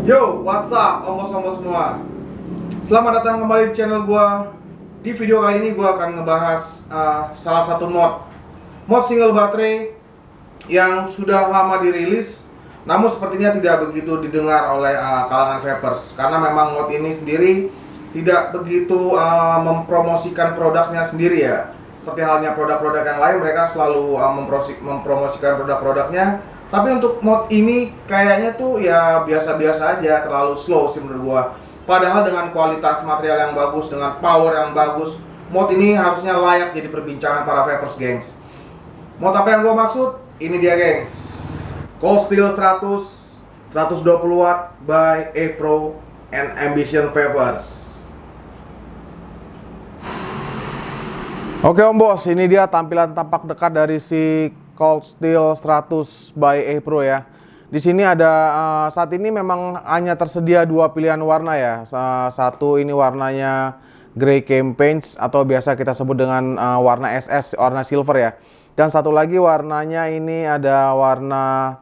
Yo, what's up, ombos-ombos semua. Selamat datang kembali di channel gua. Di video kali ini gua akan ngebahas salah satu mod single baterai yang sudah lama dirilis, namun sepertinya tidak begitu didengar oleh kalangan vapers, karena memang mod ini sendiri tidak begitu mempromosikan produknya sendiri ya. Seperti halnya produk-produk yang lain, mereka selalu mempromosikan produk-produknya. Tapi untuk mod ini kayaknya tuh ya biasa-biasa aja, terlalu slow sih menurut gua. Padahal dengan kualitas material yang bagus, dengan power yang bagus, mod ini harusnya layak jadi perbincangan para vapers, gengs. Mod apa yang gua maksud? Ini dia, gengs. Cold Steel 100 120 watt by E-Pro and Ambition Vapers. Oke om bos, ini dia tampilan tampak dekat dari si Cold Steel 100 by E-Pro ya. Di sini ada saat ini memang hanya tersedia dua pilihan warna ya. Satu ini warnanya Grey Campaign atau biasa kita sebut dengan warna SS, warna silver ya. Dan satu lagi warnanya ini ada warna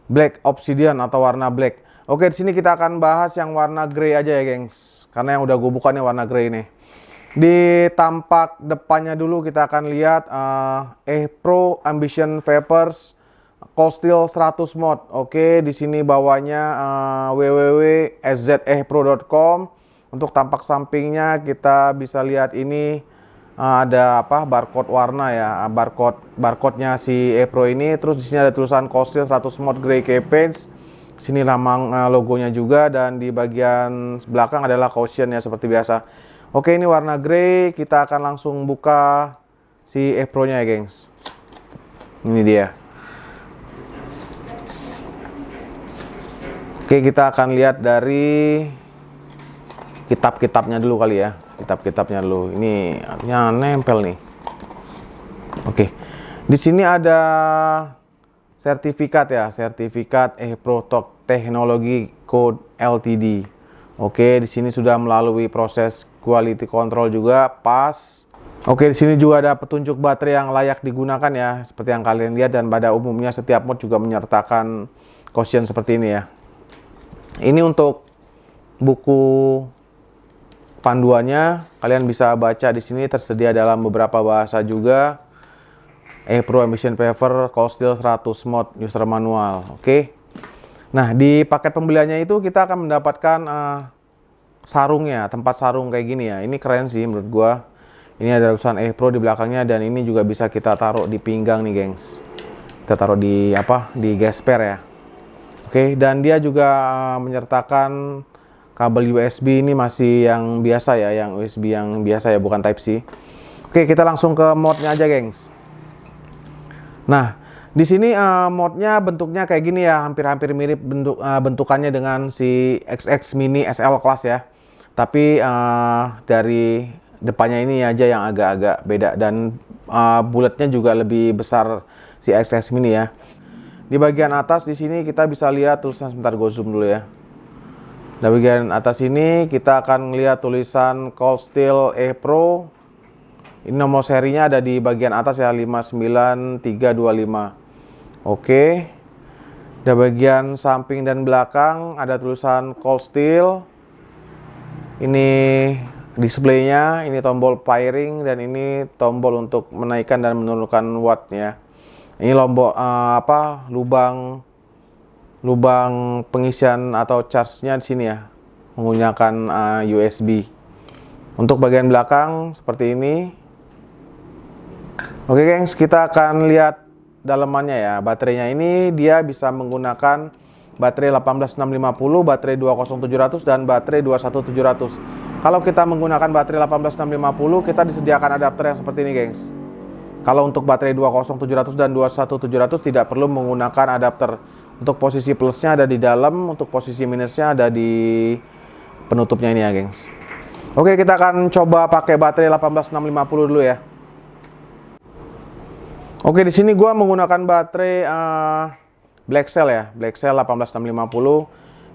Black Obsidian atau warna black. Oke, di sini kita akan bahas yang warna grey aja ya, gengs. Karena yang udah gue buka nih warna grey nih. Di tampak depannya dulu kita akan lihat E-Pro Ambition Vapers Cold Steel 100 mod. Oke, di sini bawahnya www.szepro.com. Untuk tampak sampingnya kita bisa lihat ini ada apa? Barcode warna ya, barcode-nya si E-Pro ini. Terus di sini ada tulisan Cold Steel 100 mod Grey Campaign. Sini lambang logonya juga, dan di bagian belakang adalah caution ya seperti biasa. Oke, ini warna grey. Kita akan langsung buka si E-Pro-nya ya, gengs. Ini dia. Oke, kita akan lihat dari kitab-kitabnya dulu kali ya. Kitab-kitabnya dulu. Ini artinya nempel nih. Oke. Di sini ada sertifikat ya, sertifikat E-Pro Technology Code Ltd. Oke, di sini sudah melalui proses quality control juga, pas. Oke, di sini juga ada petunjuk baterai yang layak digunakan ya, seperti yang kalian lihat, dan pada umumnya setiap mod juga menyertakan caution seperti ini ya. Ini untuk buku panduannya, kalian bisa baca di sini, tersedia dalam beberapa bahasa juga. E-Pro Ambition Vapers Cold Steel 100 mod user manual. Oke. Nah, di paket pembeliannya itu kita akan mendapatkan sarungnya, tempat sarung kayak gini ya. Ini keren sih menurut gua. Ini ada tulisan E-Pro di belakangnya, dan ini juga bisa kita taruh di pinggang nih, gengs. Kita taruh di apa? Di gesper ya. Oke, dan dia juga menyertakan kabel USB. Ini masih yang biasa ya, yang USB yang biasa ya, bukan Type C. Oke, kita langsung ke modnya aja, gengs. Nah, di sini modnya bentuknya kayak gini ya, hampir-hampir mirip bentukannya dengan si XX Mini SL Class ya. Tapi dari depannya ini aja yang agak-agak beda, dan bulatnya juga lebih besar si XX Mini ya. Di bagian atas di sini kita bisa lihat tulisan, sebentar gue zoom dulu ya. Di bagian atas ini kita akan lihat tulisan Cold Steel E-Pro. Ini nomor serinya ada di bagian atas ya, 59325. Oke. Di bagian samping dan belakang ada tulisan Cold Steel. Ini displaynya, ini tombol firing, dan ini tombol untuk menaikkan dan menurunkan wattnya. Ini lubang pengisian atau charge-nya di sini ya, menggunakan USB. Untuk bagian belakang seperti ini. Oke, gengs, kita akan lihat dalamannya ya. Baterainya ini dia bisa menggunakan baterai 18650, baterai 20700, dan baterai 21700. Kalau kita menggunakan baterai 18650, kita disediakan adapter yang seperti ini, gengs. Kalau untuk baterai 20700 dan 21700 tidak perlu menggunakan adapter. Untuk posisi plusnya ada di dalam, untuk posisi minusnya ada di penutupnya ini ya, gengs. Oke, kita akan coba pakai baterai 18650 dulu ya. Oke, di sini gua menggunakan baterai Black Cell ya, Black Cell 18650.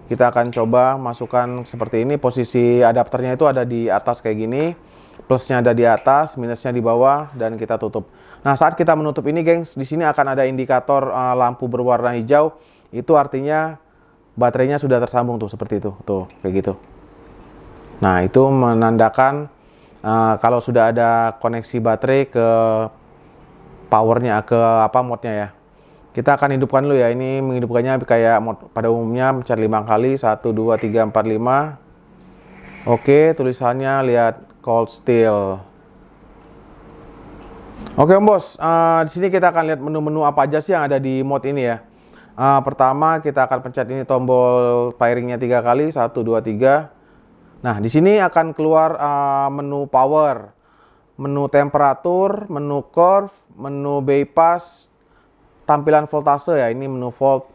Kita akan coba masukkan seperti ini. Posisi adapternya itu ada di atas kayak gini, plusnya ada di atas, minusnya di bawah, dan kita tutup. Nah, saat kita menutup ini, gengs, di sini akan ada indikator lampu berwarna hijau. Itu artinya baterainya sudah tersambung tuh seperti itu, tuh kayak gitu. Nah, itu menandakan kalau sudah ada koneksi baterai ke powernya, ke apa mode-nya ya. Kita akan hidupkan dulu ya. Ini menghidupkannya kayak mode pada umumnya, pencet 5 kali, 1 2 3 4 5. Oke, tulisannya lihat cold still. Oke Om Bos, di sini kita akan lihat menu-menu apa aja sih yang ada di mode ini ya. Pertama kita akan pencet ini tombol firingnya 3 kali, 1 2 3. Nah, di sini akan keluar menu power, menu temperatur, menu curve, menu bypass, tampilan voltase ya. Ini menu volt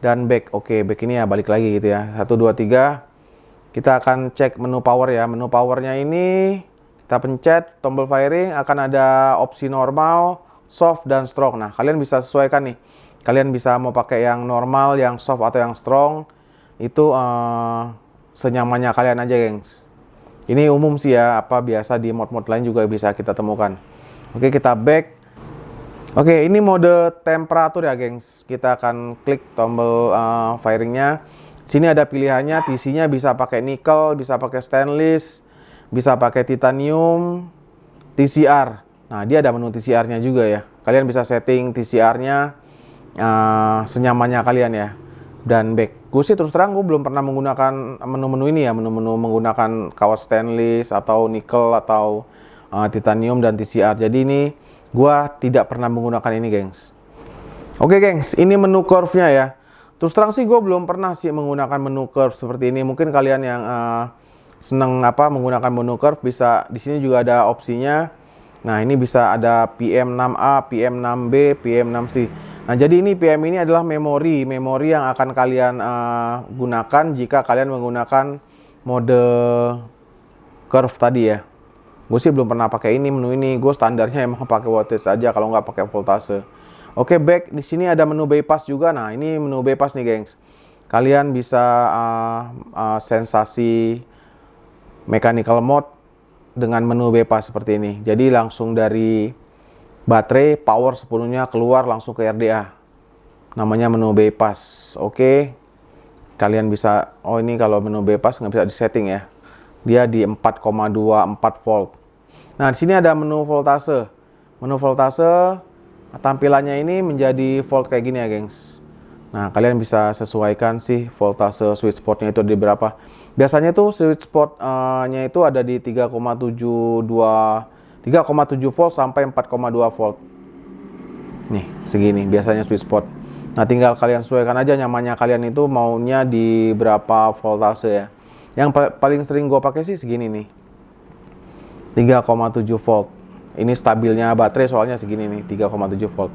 dan back. Oke, back ini ya balik lagi gitu ya. 1 2 3. Kita akan cek menu power ya. Menu powernya ini kita pencet tombol firing, akan ada opsi normal, soft dan strong. Nah, kalian bisa sesuaikan nih. Kalian bisa mau pakai yang normal, yang soft atau yang strong. Itu senyamannya kalian aja, gengs. Ini umum sih ya, apa biasa di mod-mod lain juga bisa kita temukan. Oke, kita back. Oke, ini mode temperatur ya, gengs. Kita akan klik tombol firingnya. Sini ada pilihannya, TC-nya bisa pakai nikel, bisa pakai stainless, bisa pakai titanium, TCR. Nah, dia ada menu TCR-nya juga ya. Kalian bisa setting TCR-nya senyamannya kalian ya. Dan back. Gue sih terus terang gue belum pernah menggunakan menu-menu ini ya, menu-menu menggunakan kawat stainless atau nikel atau titanium dan TCR. Jadi ini gue tidak pernah menggunakan ini, gengs. Oke, gengs, ini menu curve-nya ya. Terus terang sih gue belum pernah sih menggunakan menu curve seperti ini. Mungkin kalian yang seneng menggunakan menu curve bisa, di sini juga ada opsinya. Nah, ini bisa ada PM6A, PM6B, PM6C. Nah, jadi ini PM ini adalah memori yang akan kalian gunakan jika kalian menggunakan mode curve tadi ya. Gue sih belum pernah pakai ini menu ini. Gue standarnya emang pakai wattage aja kalau nggak pakai voltase. Oke, back. Di sini ada menu bypass juga. Nah, ini menu bypass nih, gengs. Kalian bisa sensasi mechanical mode dengan menu bypass seperti ini. Jadi langsung dari baterai power sepenuhnya keluar langsung ke RDA. Namanya menu bypass. Oke. Kalian bisa, oh ini kalau menu bypass nggak bisa disetting ya. Dia di 4,24 volt. Nah, di sini ada menu voltase. Menu voltase tampilannya ini menjadi volt kayak gini ya, gengs. Nah, kalian bisa sesuaikan sih voltase switch spotnya itu di berapa. Biasanya tuh switch spot-nya itu ada di 3,7 volt sampai 4,2 volt. Nih, segini biasanya switch spot. Nah, tinggal kalian sesuaikan aja nyamannya kalian itu maunya di berapa voltase ya. Yang paling sering gue pakai sih segini nih. 3,7 volt. Ini stabilnya baterai soalnya segini nih, 3,7 volt.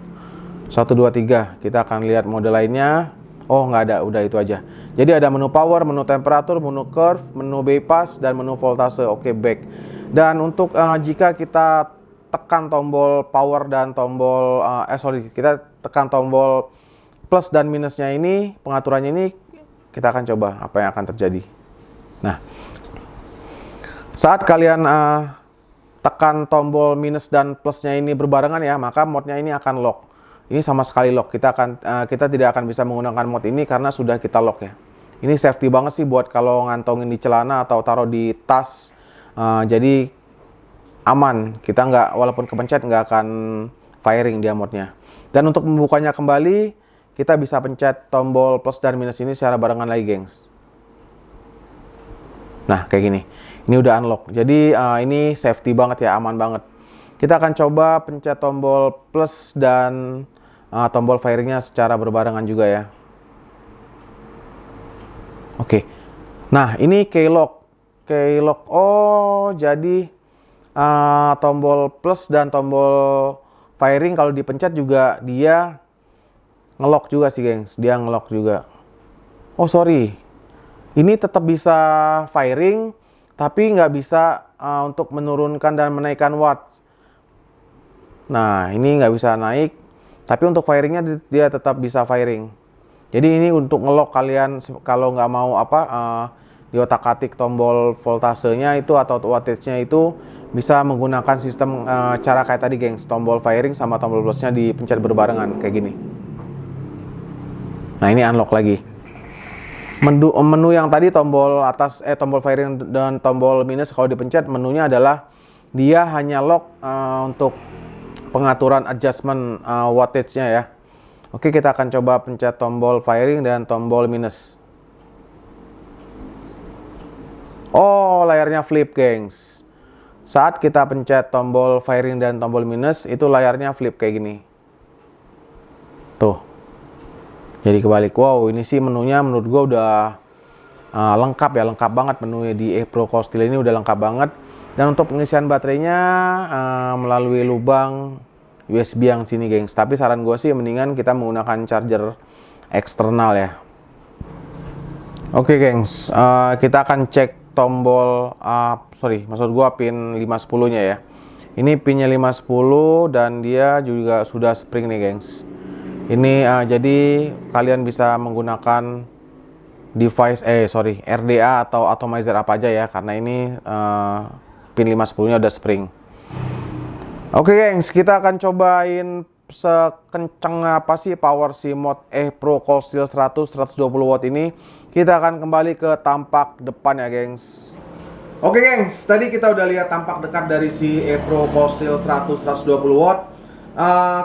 1 2 3. Kita akan lihat mode lainnya. Oh, nggak ada, udah itu aja. Jadi ada menu power, menu temperatur, menu curve, menu bypass, dan menu voltase. Oke, back. Dan untuk jika kita tekan tombol power dan tombol, kita tekan tombol plus dan minusnya ini, pengaturannya ini, kita akan coba apa yang akan terjadi. Nah, saat kalian tekan tombol minus dan plusnya ini berbarengan ya, maka mode-nya ini akan lock. Ini sama sekali lock. Kita tidak akan bisa menggunakan mode ini karena sudah kita lock ya. Ini safety banget sih buat kalau ngantongin di celana atau taruh di tas. Jadi aman. Kita nggak, walaupun kepencet nggak akan firing dia mode-nya. Dan untuk membukanya kembali, kita bisa pencet tombol plus dan minus ini secara barengan lagi, gengs. Nah, kayak gini. Ini udah unlock. Jadi ini safety banget ya, aman banget. Kita akan coba pencet tombol plus dan tombol firingnya secara berbarengan juga ya. Oke. Nah, ini keylogg. Oh, jadi tombol plus dan tombol firing kalau dipencet juga dia ngelock juga sih, gengs. Dia ngelock juga. Oh, sorry. Ini tetap bisa firing, tapi nggak bisa untuk menurunkan dan menaikkan watt. Nah, ini nggak bisa naik, tapi untuk firingnya dia tetap bisa firing. Jadi ini untuk ngelock kalian kalau nggak mau di otak-atik tombol voltasenya itu atau wattage-nya itu bisa menggunakan sistem cara kayak tadi, gengs. Tombol firing sama tombol plusnya dipencet berbarengan kayak gini. Nah, ini unlock lagi. Menu yang tadi tombol atas tombol firing dan tombol minus kalau dipencet, menunya adalah dia hanya lock untuk pengaturan adjustment wattage-nya ya. Oke, kita akan coba pencet tombol firing dan tombol minus. Oh, layarnya flip, gengs. Saat kita pencet tombol firing dan tombol minus, itu layarnya flip kayak gini. Tuh. Jadi kebalik. Wow, ini sih menunya menurut gua udah lengkap ya, lengkap banget menunya di Pro Cold Steel ini, udah lengkap banget. Dan untuk pengisian baterainya melalui lubang USB yang sini, gengs. Tapi saran gue sih mendingan kita menggunakan charger eksternal ya. Oke, gengs. Kita akan cek tombol, maksud gue pin 510 nya ya. Ini pinnya 510 dan dia juga sudah spring nih, gengs. Ini jadi kalian bisa menggunakan device RDA atau atomizer apa aja ya, karena ini pin 510 nya udah spring. Oke, gengs, kita akan cobain sekencang apa sih power si mod Pro Cold Steel 120 watt ini. Kita akan kembali ke tampak depan ya, gengs. Oke, gengs, tadi kita udah lihat tampak dekat dari si Pro Cold Steel 120 watt.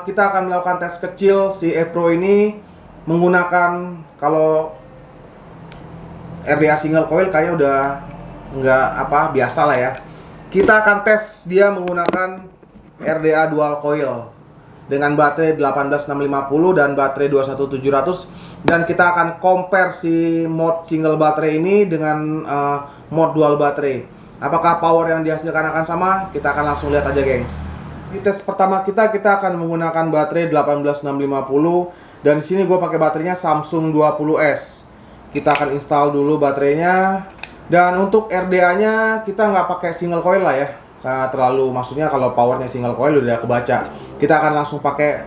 Kita akan melakukan tes kecil si Pro ini menggunakan, kalau RDA single coil kayaknya udah nggak biasa lah ya. Kita akan tes dia menggunakan RDA dual coil dengan baterai 18650 dan baterai 21700, dan kita akan compare si mod single baterai ini dengan mod dual baterai. Apakah power yang dihasilkan akan sama? Kita akan langsung lihat aja, gengs. Di tes pertama kita akan menggunakan baterai 18650 dan di sini gue pakai baterainya Samsung 20S. Kita akan install dulu baterainya, dan untuk RDA-nya kita nggak pakai single coil lah ya. Maksudnya kalau powernya single coil udah kebaca. Kita akan langsung pakai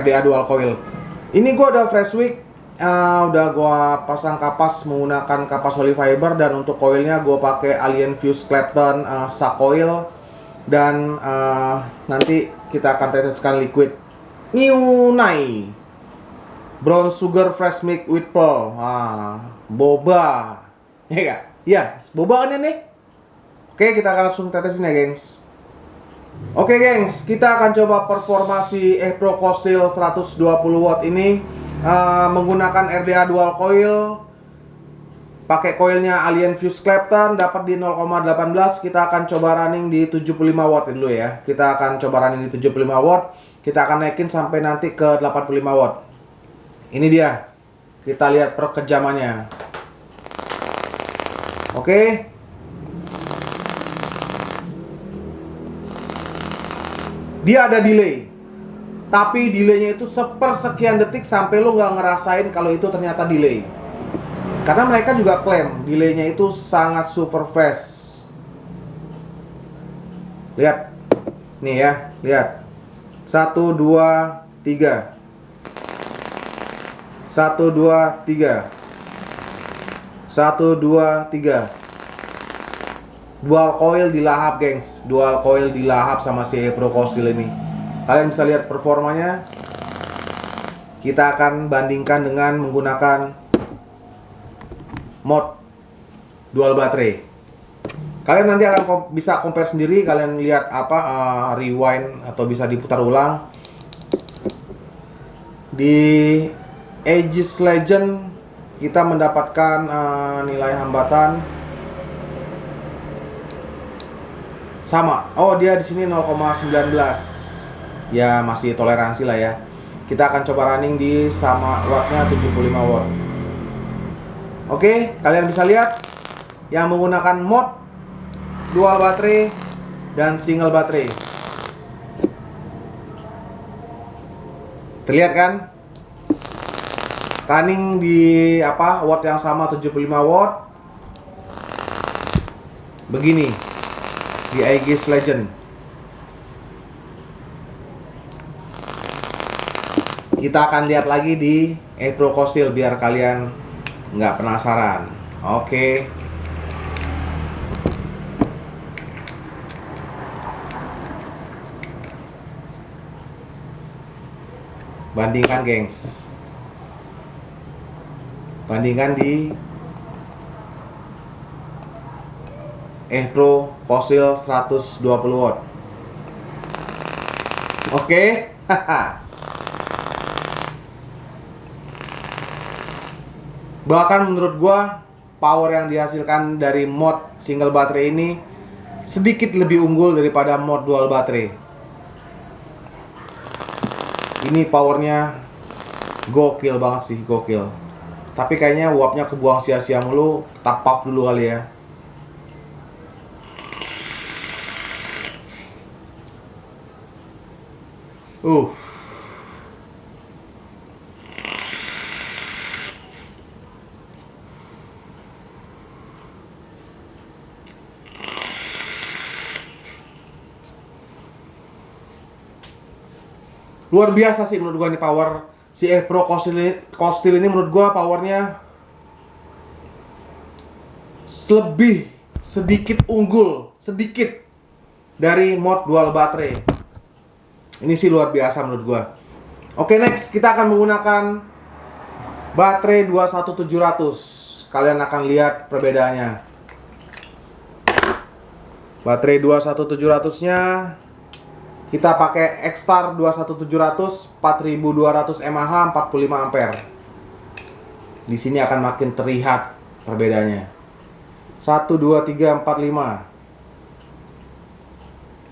RDA dual coil. Ini gue udah fresh wick, udah gue pasang kapas menggunakan kapas Holy Fiber, dan untuk coilnya gue pakai Alien Fuse Clapton Sack Coil. Dan nanti kita akan teteskan liquid New Nai Brown Sugar Fresh Milk with Pearl. Boba. Ya gak? Ya, boba kan ini. Oke, kita akan langsung tetesin ya, gengs. Oke, gengs, kita akan coba performasi Pro Cold Steel 120 watt ini menggunakan RDA dual coil. Pakai coilnya Alien Fuse Clapton, dapat di 0,18. Kita akan coba running di 75 watt dulu ya. Kita akan coba running di 75 watt. Kita akan naikin sampai nanti ke 85 watt. Ini dia. Kita lihat perkejamannya. Oke. Dia ada delay. Tapi delaynya itu sepersekian detik sampai lo nggak ngerasain kalau itu ternyata delay. Karena mereka juga klaim delaynya itu sangat super fast. Lihat. Nih ya, lihat. 1, 2, 3. 1, 2, 3. 1, 2, 3. Dual coil dilahap, gengs. Dual coil dilahap sama si Pro Cold Steel ini. Kalian bisa lihat performanya. Kita akan bandingkan dengan menggunakan mod dual baterai. Kalian nanti akan bisa compare sendiri. Kalian lihat rewind atau bisa diputar ulang. Di Aegis Legend kita mendapatkan nilai hambatan sama. Oh, dia di sini 0,19. Ya, masih toleransi lah ya. Kita akan coba running di sama wattnya 75 watt. Oke, kalian bisa lihat yang menggunakan mod dual baterai dan single baterai. Terlihat kan? Running di watt yang sama 75 watt. Begini di Aegis Legend. Kita akan lihat lagi di Pro Cold Steel biar kalian nggak penasaran. Oke. Bandingkan, gengs. Bandingkan di Pro Kosil 120 watt. Oke. Bahkan menurut gua power yang dihasilkan dari mod single baterai ini sedikit lebih unggul daripada mod dual baterai. Ini powernya gokil banget sih, gokil. Tapi kayaknya uapnya kebuang sia-sia mulu. Kita puff dulu kali ya. Luar biasa sih menurut gua nih power si Pro Kosil ini menurut gua powernya lebih sedikit unggul sedikit dari mod dual baterai. Ini sih luar biasa menurut gua. Oke, next kita akan menggunakan baterai 21700. Kalian akan lihat perbedaannya. Baterai 21700-nya kita pakai X-Star 21700 4200 mAh 45 ampere. Di sini akan makin terlihat perbedaannya. 1 2 3 4 5.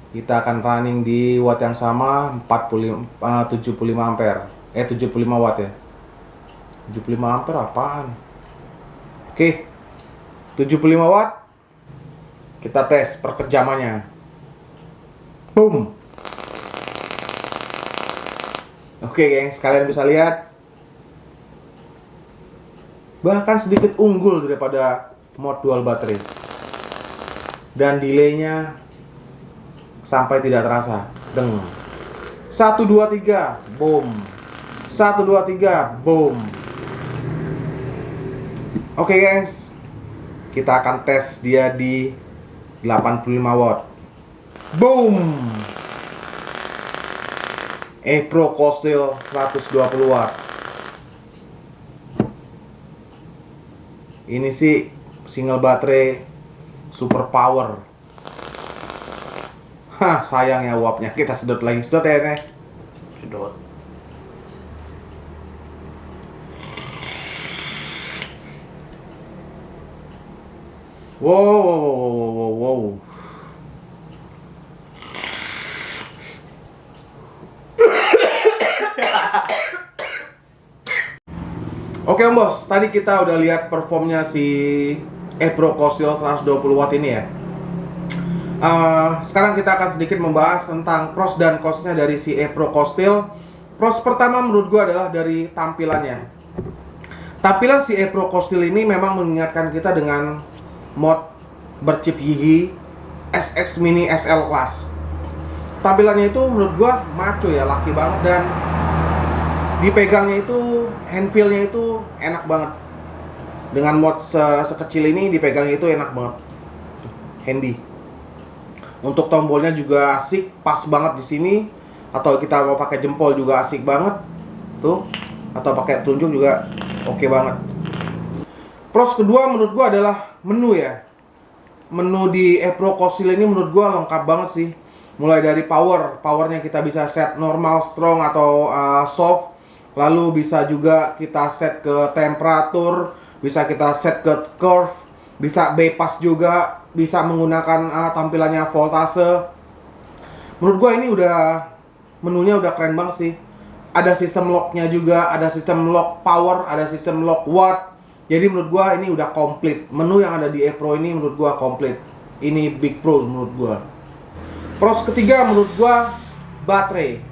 Kita akan running di watt yang sama 75 ampere. 75 watt ya. 75 ampere apaan? Oke. 75 watt. Kita tes perkejamannya. Boom. Oke, gengs, kalian bisa lihat bahkan sedikit unggul daripada mod dual baterai. Dan delaynya sampai tidak terasa. Deng. 1 2 3, boom. 1 2 3, boom. Oke, gengs. Kita akan tes dia di 85 watt. Boom. Pro Kosil 120 watt. Ini sih single baterai super power. Hah, sayang ya uapnya. Kita sedot lagi. Sedot ya, Nek. Sedot. Wow. Oke Om Bos, tadi kita udah lihat performnya si Pro Kosil 120 watt ini ya. Sekarang kita akan sedikit membahas tentang pros dan cons-nya dari si Pro Kosil. Pros pertama menurut gua adalah dari tampilannya. Tampilan si Pro Kosil ini memang mengingatkan kita dengan mod berchip gigi SX Mini SL Class. Tampilannya itu menurut gua maco ya, laki banget, dan dipegangnya itu handfeel-nya itu enak banget. Dengan mod sekecil ini dipegangnya itu enak banget, handy. Untuk tombolnya juga asik, pas banget di sini. Atau kita mau pakai jempol juga asik banget, tuh. Atau pakai telunjuk juga oke banget. Pros kedua menurut gua adalah menu ya. Menu di Pro Kosil ini menurut gua lengkap banget sih. Mulai dari powernya kita bisa set normal, strong, atau soft. Lalu bisa juga kita set ke temperatur, bisa kita set ke curve, bisa bypass juga, bisa menggunakan tampilannya voltase. Menurut gua ini menunya udah keren banget sih. Ada sistem locknya juga, ada sistem lock power, ada sistem lock watt. Jadi menurut gua ini udah komplit. Menu yang ada di Pro ini menurut gua komplit. Ini big pros menurut gua. Pros ketiga menurut gua baterai.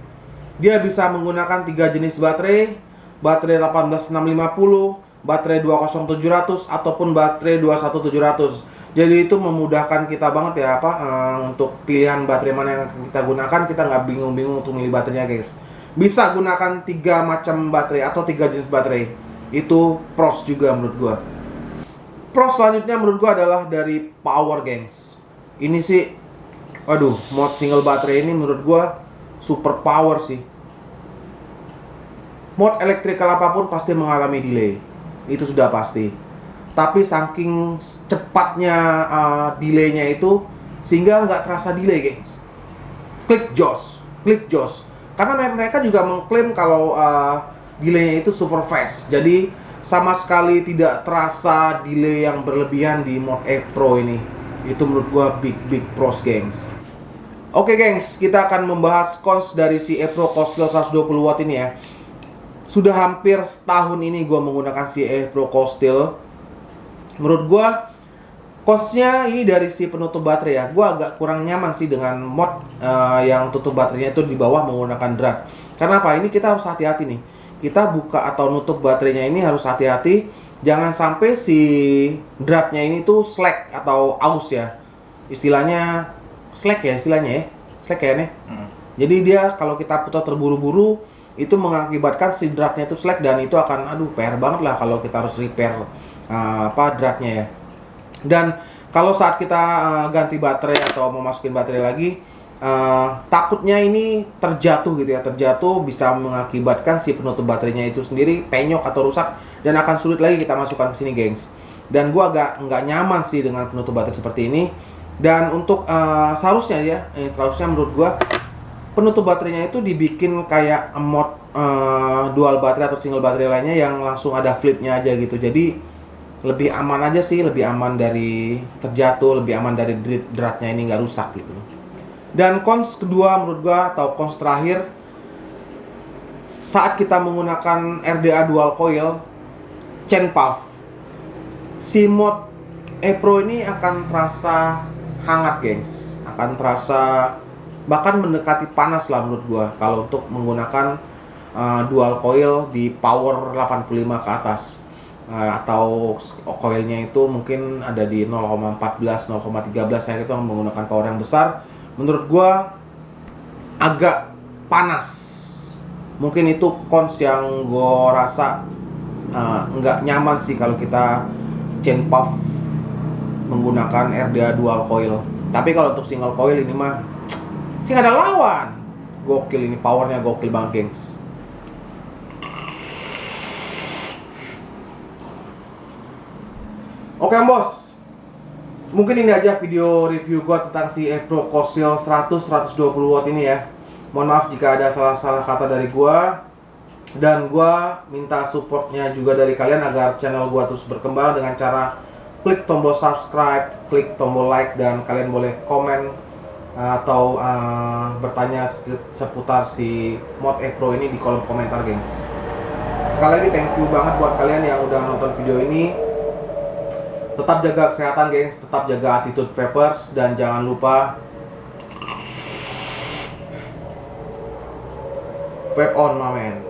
Dia bisa menggunakan 3 jenis baterai 18650, baterai 20700, ataupun baterai 21700. Jadi itu memudahkan kita banget ya untuk pilihan baterai mana yang kita gunakan. Kita nggak bingung-bingung untuk milih baterainya, guys. Bisa gunakan 3 macam baterai atau 3 jenis baterai. Itu pros juga menurut gua. Pros selanjutnya menurut gua adalah dari power, gengs. Ini sih, waduh, mod single baterai ini menurut gua super power sih. Mod elektrikal apapun pasti mengalami delay. Itu sudah pasti. tapi saking cepatnya delaynya itu sehingga nggak terasa delay, gengs. Klik Joss. Karena mereka juga mengklaim kalau delaynya itu super fast. Jadi sama sekali tidak terasa delay yang berlebihan di Mod E Pro ini. Itu menurut gua big pros, gengs. Oke, gengs, kita akan membahas cons dari si E Pro Cold 120 watt ini ya. Sudah hampir setahun ini gua menggunakan si E Pro Cold. Menurut gua cons-nya ini dari si penutup baterai ya. Gua agak kurang nyaman sih dengan mod yang tutup baterainya itu di bawah menggunakan drat. Karena apa? Ini kita harus hati-hati nih. Kita buka atau nutup baterainya ini harus hati-hati. Jangan sampai si dratnya ini tuh slack atau aus ya. Istilahnya slack ya istilahnya ya. Slack ya nih. Jadi dia kalau kita putar terburu-buru itu mengakibatkan si dratnya itu slack dan itu akan PR banget lah kalau kita harus repair dratnya ya. Dan kalau saat kita ganti baterai atau mau masukin baterai lagi, takutnya ini terjatuh gitu ya. Terjatuh bisa mengakibatkan si penutup baterainya itu sendiri penyok atau rusak dan akan sulit lagi kita masukkan ke sini, gengs. Dan gua agak nggak nyaman sih dengan penutup baterai seperti ini. Dan untuk seharusnya menurut gua penutup baterainya itu dibikin kayak mod dual baterai atau single baterai lainnya yang langsung ada flipnya aja gitu. Jadi lebih aman aja sih, lebih aman dari terjatuh, lebih aman dari dratnya ini nggak rusak gitu. Dan cons kedua menurut gua atau cons terakhir, saat kita menggunakan RDA dual coil chain puff, si mod E Pro ini akan terasa hangat, gengs. Akan terasa bahkan mendekati panas lah menurut gua kalau untuk menggunakan dual coil di power 85 ke atas. Atau coilnya itu mungkin ada di 0,14, 0,13 saya itu menggunakan power yang besar. Menurut gua agak panas. Mungkin itu cons yang gua rasa nggak nyaman sih kalau kita chain puff menggunakan RDA dual coil. Tapi kalau untuk single coil ini mah sih nggak ada lawan. Gokil ini, powernya gokil banget, gengs. Oke, bos, mungkin ini aja video review gua tentang si E Pro Cold 120 watt ini ya. Mohon maaf jika ada salah kata dari gua. Dan gua minta supportnya juga dari kalian agar channel gua terus berkembang dengan cara klik tombol subscribe, klik tombol like, dan kalian boleh komen atau bertanya seputar si mod E Pro ini di kolom komentar, gengs. Sekali lagi thank you banget buat kalian yang udah nonton video ini. Tetap jaga kesehatan, gengs, tetap jaga attitude vapers, dan jangan lupa vape on, my man.